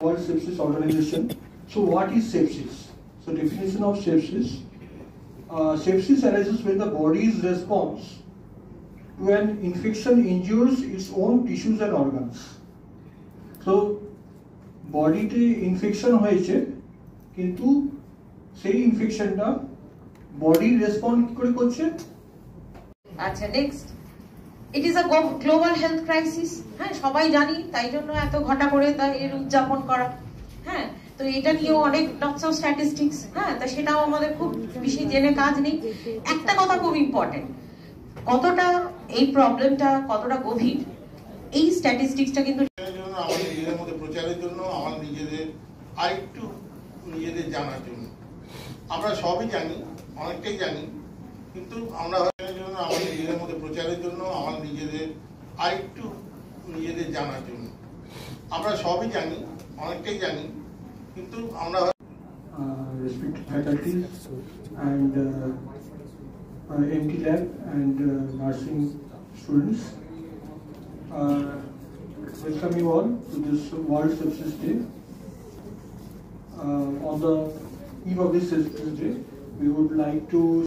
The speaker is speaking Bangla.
World Sepsis Organization. So what is sepsis? So definition of sepsis. Sepsis arises when the body's response to an infection injures its own tissues and organs. So বডিতে ইনফেকশন হয়েছে কিন্তু সেই ইনফেকশনটা বডি রেসপন্ড কি করে করছে। আচ্ছা, next, it is a global health crisis. হ্যাঁ, সবাই জানি, তাই জন্য এত ঘটা করে এর উদযাপন করা। হ্যাঁ, তো এটা নিয়েও অনেক লটস অফ স্ট্যাটিস্টিক্স। হ্যাঁ, তা সেটাও আমাদের খুব বেশি জেনে কাজ নেই। একটা কথা খুব ইম্পর্টেন্ট, কতটা এই প্রবলেমটা কতটা গভীর, এই স্ট্যাটিস্টিক্সটা কিন্তু আমাদের নিজেদের মধ্যে প্রচারের জন্য, আমার নিজেদের আরেকটু নিজেদের জানার জন্য। আমরা সবই জানি, অনেকটাই জানি, কিন্তু আমরা আমাদের নিজেদের মধ্যে প্রচারের জন্য, আমার নিজেদের আরেকটু নিজেদের জানার জন্য। আমরা সবই জানি, অনেকটাই জানি, কিন্তু আমরা respected faculties and MT lab and nursing students, welcome you all to this World Sepsis Day. On the eve of this Sepsis Day, we would like to